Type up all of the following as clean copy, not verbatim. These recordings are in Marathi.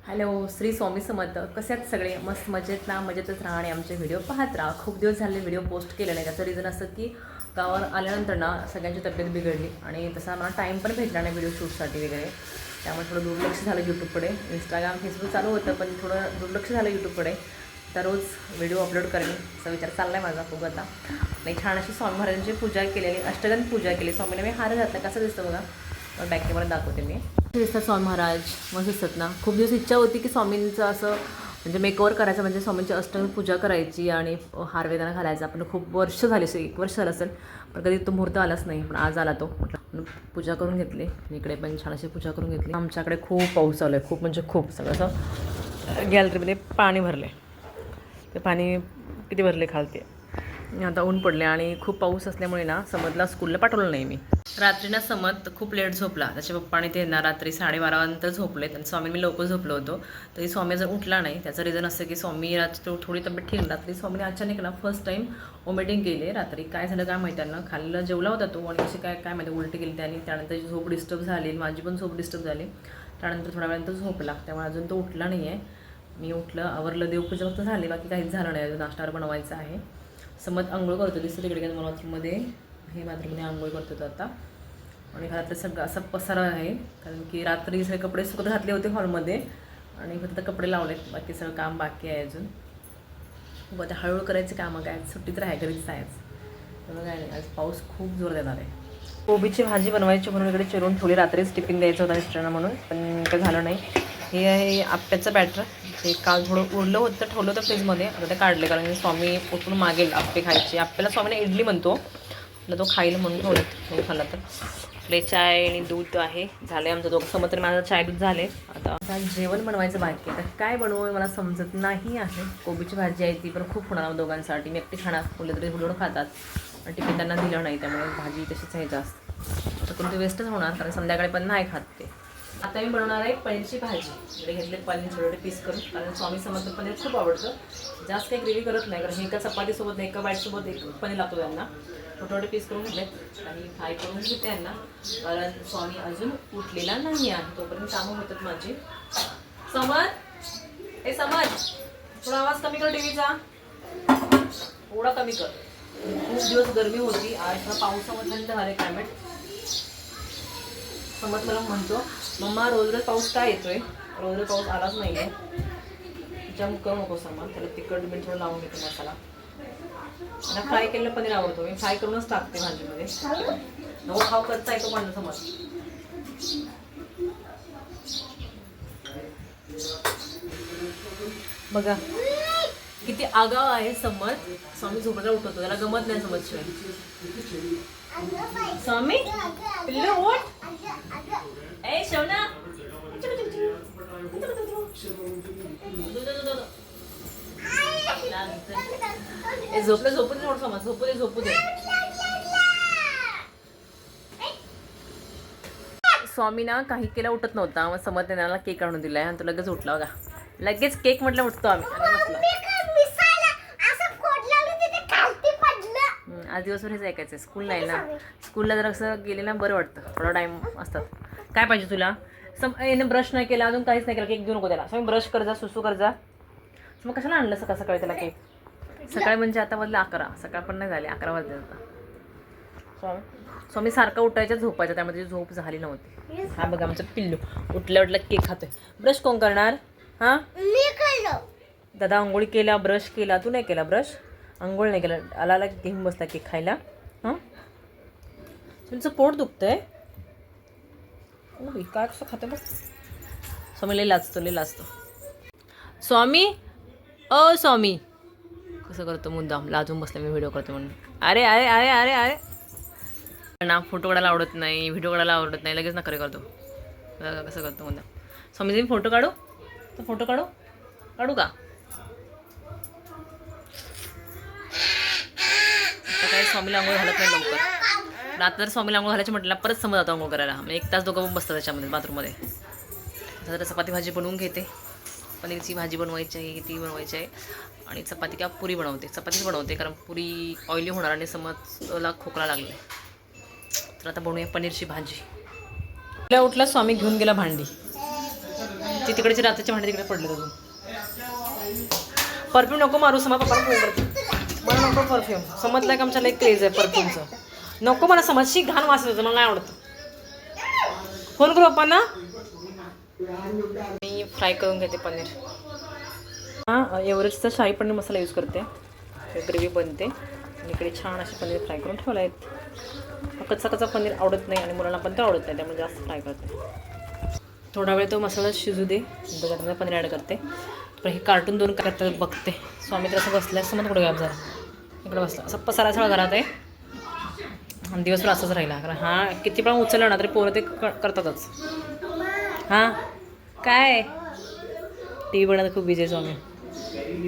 हॅलो, श्री स्वामी समर्थ. कसे आहेत सगळे? मस्त मजेत ना? मजेतच राहा आणि आमचे व्हिडिओ पाहत राहा. खूप दिवस झाले व्हिडिओ पोस्ट केले नाही. त्याचं रिझन असं की गावावर आल्यानंतर ना सगळ्यांची तब्येत बिघडली आणि तसा मला टाईम पण भेटला नाही व्हिडिओ शूटसाठी वगैरे. त्यामुळे थोडं दुर्लक्ष झालं यूट्यूबकडे. इंस्टाग्राम फेसबुक चालू होतं पण थोडं दुर्लक्ष झालं यूट्यूबकडे. तर रोज व्हिडिओ अपलोड करेन असा विचार चालला आहे माझा खूप आता. आणि छान अशी स्वामी महाराजांची पूजा केलेली, अष्टगंध पूजा केली. स्वामीने मी हार घातला. कसं दिसतं बघा, बॅक कॅमेरा दाखवते मी. दिसतात स्वामी महाराज, मस्त दिसतात ना. खूप दिवस इच्छा होती की स्वामींचं असं म्हणजे मेकओव्हर करायचं, म्हणजे स्वामींची अष्टगंध पूजा करायची आणि हार वेदाना घालायचा. पण खूप वर्ष झाली, 1 वर्ष झालं असेल, पण कधी तो मुहूर्त आलाच नाही. पण आज आला तो. म्हटलं पूजा करून घेतली. इकडे पण छान अशी पूजा करून घेतली. आमच्याकडे खूप पाऊस चालू आहे, खूप म्हणजे खूप. सगळं असं गॅलरीमध्ये पाणी भरले. ते पाणी किती भरले खालते. आता ऊन पडले आणि खूप पाऊस असल्यामुळे ना समदला स्कूलला पाठवलं नाही मी. रात्री ना समद खूप लेट झोपला. त्याच्या पप्पाने ते ना रात्री 12:30 नंतर झोपलेत आणि स्वामी मी लवकर झोपलो होतो. तरी स्वामी जर उठला नाही. त्याचं रिझन असं की स्वामी रात्री थोडी तब्येत ठीक. रात्री स्वामीने अचानक ना फर्स्ट टाईम वॉमिटिंग केली. रात्री काय झालं काय माहिती त्यांना. खाल्लं जेवला होता तो आणि कशी काय माहिती उलटी केली त्याने. त्यानंतर झोप डिस्टर्ब झाली, माझी पण झोप डिस्टर्ब झाली. त्यानंतर थोड्या वेळानंतर झोपला. त्यामुळे अजून तो उठला नाही आहे. मी उठलं, आवरलं, देवपूजा फक्त झाली, बाकी काहीच झालं नाही. अजून नाश्त्यावर बनवायचं आहे. समज आंघोळ करतो, दिसतं तिकडे मला बाथरूममध्ये. हे बाथरूममध्ये आंघोळ करतो तो आता. आणि घरातलं सगळं असं पसारा आहे, कारण की रात्री सगळे कपडे सुकत घातले होते हॉलमध्ये आणि फक्त कपडे लावलेत. बाकी सगळं काम बाकी आहे अजून. खूप आता हळूहळू करायचे कामं. काय सुट्टीत राहाय घरीच आहेच. तर काय नाही, आज पाऊस खूप जोर देणार आहे. कोबीची भाजी बनवायची म्हणून इकडे चिरून ठेवली. रात्रीच टिफिन द्यायचं होतं मिस्टरांना म्हणून, पण काय झालं नाही. हे आहे आप्प्याचं बॅटर. ते काल थोडं उरलं होतं, ठेवलं होतं फ्रीजमध्ये. आता ते काढले, कारण स्वामी उठून मागेल आप्पे खायचे. आप्प्याला स्वामीने इडली म्हणतो, तो खाईल म्हणून ठेवलं. नाही खाल्ला तर आपले चाय आणि दूध आहे. झाले आमचं दोघं समोर. माझं चाय दूध झाले. आता जेवण बनवायचं बाकी आहे. आता काय बनवू मला समजत नाही आहे. कोबीची भाजी आहे ती पण खूप होणार दोघांसाठी. मी एकटी खाणार, मुलं तरी थोडं खातात आणि टिफिन त्यांना दिलं नाही, त्यामुळे भाजी तशीच आहे जास्त. तर कोणती वेस्टच होणार, कारण संध्याकाळी पण नाही खात ते. आता मी बनवणार आहे पनीरची भाजी. इकडे घेतले पनीर छोटे पीस करून, कारण स्वामी समर्थ पनीर खूप आवडतं. जास्त काही ग्रेव्ही करत नाही, कारण एका चपातीसोबत एका बाईटसोबत एक पनीर लागतो त्यांना. छोटे पीस करून घेतलेत आणि फ्राय करून घेते यांना, कारण स्वामी अजून उठलेला नाही आहे. तोपर्यंत कामं होतात माझी. समज ए समज, थोडा आवाज कमी कर टीव्हीचा, थोडा कमी कर. खूप दिवस गरमी होती. आज पावसामध्ये थंड झाले क्लायमेट. समज मला म्हणतो, मम्मा रोज पाऊस काय येतोय? रोज पाऊस आलाच नाही आहे. जम करू नको समज. त्याला तिखट मीठ थोडं लावून घेतो मसाला. आणि फ्राय केलेलं पनीर आवडतो, मी फ्राय करूनच टाकते भाजीमध्ये. नको खाऊ कच्चा येतो पण समज. बघा किती आगाव आहे समज. स्वामी झोपायला उठवतो, त्याला गमत नाही समज शिवाय. स्वामी पिल्लू उठ. ए शवना, झोपले झोपू दे थोडं समज. झोपू दे झोपू दे. स्वामी ना काही केला उठत नव्हता. मग समज त्याला केक आणून दिलाय आणि तो लगेच उठला. बघा लगेच केक म्हटलं उठतो आम्ही. आज दिवसभर हेच ऐकायचं. स्कूल नाही ना, स्कूलला जर असं गेले ना बरं वाटतं, थोडा टाईम असतात. काय पाहिजे तुला? याने ब्रश नाही केला, अजून काहीच नाही केलं. केक देऊ नको त्याला. स्वामी ब्रश कर जा, सुसू कर जा. मग कशाला आणलं सकाळ सकाळी त्याला केक? सकाळी म्हणजे आता वाजले 11. सकाळ पण नाही झाले, 11 वाजले आता. स्वामी सारखा उठायच्या झोपायच्या, त्यामध्ये झोप झाली नव्हती. हा बघा आमचं पिल्लू उठल्या उठल्या केक खातोय. ब्रश कोण करणार? हां दादा आंघोळी केला, ब्रश केला. तू नाही केला ब्रश? आंघोळ नाही केला, आला घेऊन बसला केक खायला. हां तुमचं पोट दुखतंय? काय कसं खातं बघ. स्वामी लई लाजतो. स्वामी ओ स्वामी कसं करतो मुद्दाम, लाजून बसला मी व्हिडिओ करतो म्हणून. अरे अरे अरे अरे अरे ना, फोटो काढायला आवडत नाही, व्हिडिओ काढायला आवडत नाही, लगेच नखरे करतो. कसं करतो मुद्दाम. स्वामीजी मी फोटो काढू? तर फोटो काढू का? आता काय स्वामीला आंघोळ घालत नाही लवकर. आता जर स्वामीला आंघोळ घालायची म्हटलं परत समज जातो आंघोळ करायला. म्हणजे 1 तास दोघं बसतात त्याच्यामध्ये बाथरूममध्ये. आता चपाती भाजी बनवून घेते. पनीरची भाजी बनवायची आहे, ती बनवायची आहे. आणि चपाती किंवा पुरी बनवते. चपातीच बनवते, कारण पुरी ऑइली होणार आणि समजला खोकला लागले. तर आता बनवूया पनीरची भाजी. उठला स्वामी घेऊन गेला भांडी. ती तिकडची रात्रीची भांडे तिकडे पडले अजून. परफ्यूम नको मारू समा, पप्पाला फोन करते. मला नको परफ्यूम. समजलं का आमच्याला एक क्रेज आहे परफ्यूमचं. नको मला समजशी घाण वास येतो, मला नाही आवडत. फोन करू पप्पांना. मी फ्राय करून घेते पनीर. हां, एव्हरेस्टचा शाही पनीर मसाला यूज करते. ग्रेव्ही बनते आणि इकडे छान असे पनीर फ्राय करून ठेवले आहेत. कच्चा पनीर आवडत नाही आणि मुलांना पण ते आवडत नाही, त्यामुळे जास्त फ्राय करते. थोडा वेळ तो मसाला शिजू दे, त्याच्यामध्ये पनीर ॲड करते. पण हे कार्टून दोन करतात बघते. स्वामी तर असं बसलं असं मग थोडं गॅप झाला, इकडे बसला असं पसारा सगळं घरात आहे. आणि दिवसभर असंच राहिला, कारण हा किती पण उचललं ना तरी पोरं ते करतातच. हां काय टी व्ही बनवत खूप बिझी आहे स्वामी.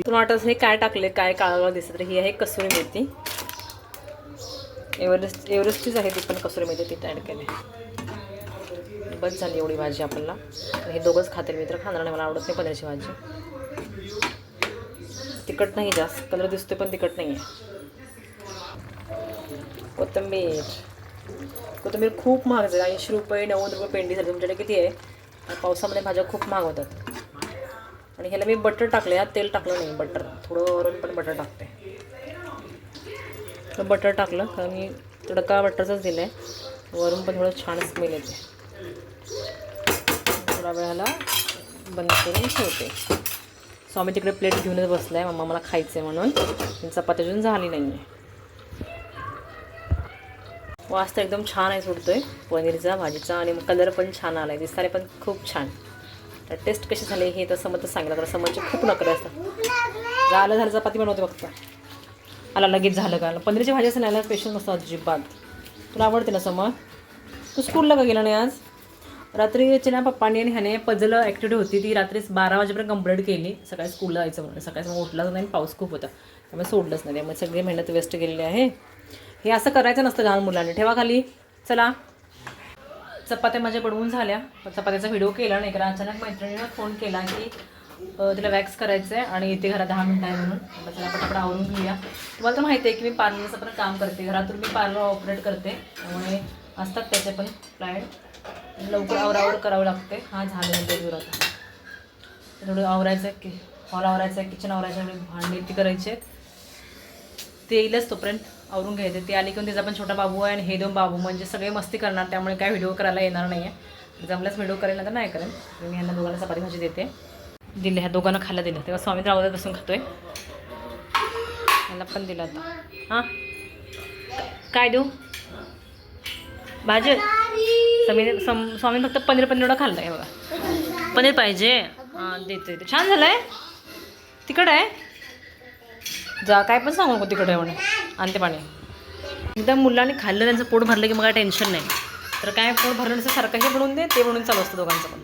तुम्हाला वाटतं हे काय टाकले, काय काळा दिसत. तर ही आहे कसुरी मेथी. एव्हरेस्टचीच आहे ती पण कसुरी मेथी, ती ॲड केली. बस झाली एवढी भाजी आपल्याला. हे दोघंच खातील, मी तर खाणार नाही, मला आवडत नाही पनीरची भाजी. तिखट नाही जास्त, कलर दिसतोय पण तिखट नाही आहे. कोथिंबीर खूप महाग आहे, 80 रुपये 90 रुपये पेंडी झाली. तुमच्याकडे किती आहे? पावसामध्ये भाज्या खूप महाग होतात. आणि ह्याला मी बटर टाकले, तेल टाकलं नाही, बटर थोडं वरून पण बटर टाकते. तर बटर टाकलं कारण मी तडका बटरचाच दिला आहे. वरून पण थोडं छान स्मेल येते. थोडा वेळाला बंद करून ठेवते. स्वामी तिकडे प्लेट घेऊनच बसला आहे, मम्मा मला खायचं आहे म्हणून. चपाती अजून झाली नाही आहे. वास तर एकदम छान आहे सुटतो आहे पनीरचा, भाजीचा. आणि कलर पण छान आला आहे, दिसणारे पण खूप छान. तर टेस्ट कशी झाली हे तर समजच सांगितलं, तर समजचे खूप नखरे असतात. झालं चपाती बनवते फक्त. आला लगेच झालं का. पनीरची भाजी असं नाही स्पेशल नसतं अजिबात. तुला आवडते ना समज. तू स्कूलला का गेला नाही आज? रात्रीची ना पप्पांनी आणि ह्याने पजल ॲक्टिव्हिटी होती, ती रात्री 12 वाजेपर्यंत कंप्लीट केली. सकाळी स्कूलला जायचं म्हणून. सकाळी मग उठलाच नाही, पाऊस खूप होता, त्यामुळे सोडलंच नाही. त्यामुळे सगळी मेहनत वेस्ट गेलेली आहे. हे असं करायचं नसतं लहान मुलांनी. ठेवा खाली. चला, चपात्या माझ्या बनवून झाल्या. चपात्याचा व्हिडिओ केला नाही, कारण अचानक मैत्रिणीनं फोन केला की तिला वॅक्स करायचं आहे आणि इथे घरात 10 मिनिटं आहे म्हणून. त्याला पटापट आवरून घेऊया. तुम्हाला तर माहिती आहे की मी पार्लरचं पण काम करते, घरातून मी पार्लर ऑपरेट करते, त्यामुळे असतात त्याचे पण क्लायंट. लवकर आवरावर करावं लागते. हा झाल्यानंतर दूर आता थोडं आवरायचं आहे, की हॉल आवरायचं आहे, किचन आवरायचं आहे, भांडी ती करायची आहेत. ते येईलच तोपर्यंत आवरून घ्यायचे. ते आली की तिचा पण छोटा बाबू आहे आणि हे 2 बाबू म्हणजे सगळे मस्ती करणार, त्यामुळे काय व्हिडिओ करायला येणार नाही आहे. जमल्याच व्हिडिओ करेल ना तर नाही करेल. मी ह्यांना दोघांना चपाती भाजी देते. दिले, ह्या दोघांना खायला दिलं. तेव्हा स्वामी तर आवडत बसून खातोय. ह्याला पण दिलं आता. हां काय देऊ भाजी? स्वामी फक्त पनीर एवढं खाल्लं आहे बघा. पनीर पाहिजे, हां देते. छान झालं आहे. तिखट आहे जा, काय पण सांगू नको तिखट आहे म्हणून. आणते पाणी. एकदा मुलांनी खाल्लं, त्यांचं पोट भरलं की मग काय टेन्शन नाही. तर काय पोट भरलं नसतं, सारखं हे बनवून दे ते बनवून चालू असतं दोघांचं पण.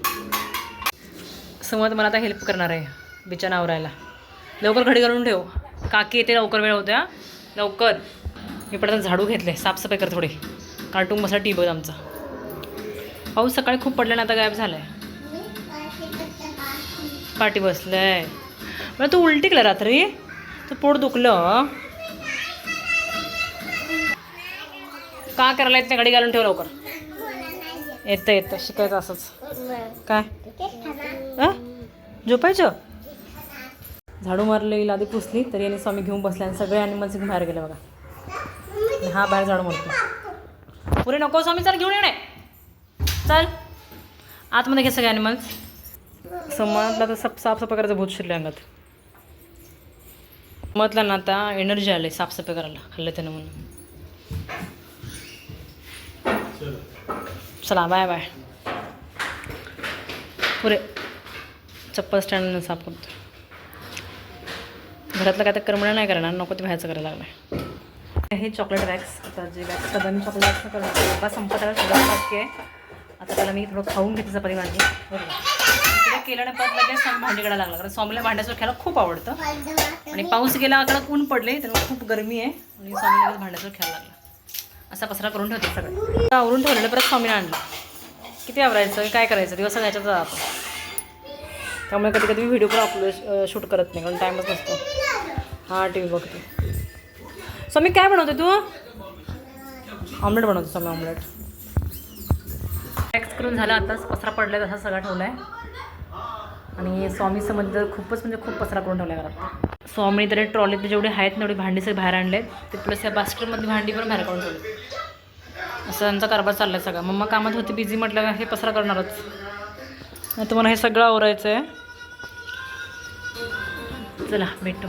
समज मला आता हेल्प करणार आहे बिचारा आवरायला. लवकर घडी घालून ठेव, काकी येते, लवकर वेळ होत्या लवकर. मी पडतात झाडू घेतले, साफसफाई कर थोडी. कार्टून बसला टी बघ आमचा. पाऊस सकाळी खूप पडला ना, आता गायब झाला आहे. पाठी बसलं आहे. मला तू उलटी केलं रात्री, तू पोट दुखलं का करायला येत नाही? घडी घालून ठेव लवकर. येतं शिकायचं असंच. काय झोपायचं? झाडू मारलं, येईल आधी पुसली तरी यांनी स्वामी घेऊन बसले आणि सगळे ॲनिमल्स घेऊन बाहेर गेले बघा. हा बाहेर झाडू मारतो. पुरे नको स्वामी, चल घेऊन येणे, चल आतमध्ये घे सगळे ॲनिमल्स. समाजला तर साफसफाई करायचं भूत शिरले अंगात. म्हटलं ना आता एनर्जी आले साफसफाई करायला, खाल्लं त्यानं म्हणून. चला बाय बाय. पुरे चप्पल स्टँड साफ करतो. घरातलं काय तर करमणं नाही करणार, नको ते बाहेरचं करायला लागलं. हे चॉकलेट वॅक्स. आता जे वॅक्स करता मी चॉकलेट वॅक्स करतो बा संपत सगळं बाकी आहे. आता त्याला मी थोडं खाऊन घेते चपाती भाजी. बरोबर केलं ना परत लगेच भांडी काढायला लागला, कारण स्वामीला भांड्याचं खेळायला खूप आवडतं. आणि पाऊस गेला, आकडा ऊन पडले, त्यामुळे खूप गरमी आहे आणि स्वामी लगेच भांड्याचं खेळायला लागला. असा पसरा करून ठेवते सगळं. आवरून ठेवलेलं परत स्वामीने आणलं. किती आवरायचं, काय करायचं, दिवस ह्याच्यात जातो. त्यामुळे कधी कधी व्हिडिओ पण अपलोड शूट करत नाही, कारण टाईमच नसतो. हां टी व्ही बघते. स्वामी काय बनवते तू? ऑमलेट बनवतो स्वामी, ऑमलेट. वॅक्स करून झाला, आताच पसरा पडला तसा सगळा ठेवला आहे. आणि स्वामी समर्थ तर खूपच म्हणजे खूप पसरा करून ठेवला घरात. स्वामी तरी ट्रॉलीत जेवढे आहेत ना एवढी भांडी सगळी बाहेर आणले ते प्लस या बास्केटमधली भांडी पण बाहेर काढून ठेवली. असं त्यांचा कारभार चालला आहे सगळा. मम्मा कामात होती बिझी म्हटलं हे पसरा करणारच. तुम्हाला हे सगळं आवरायचं आहे. चला भेटू.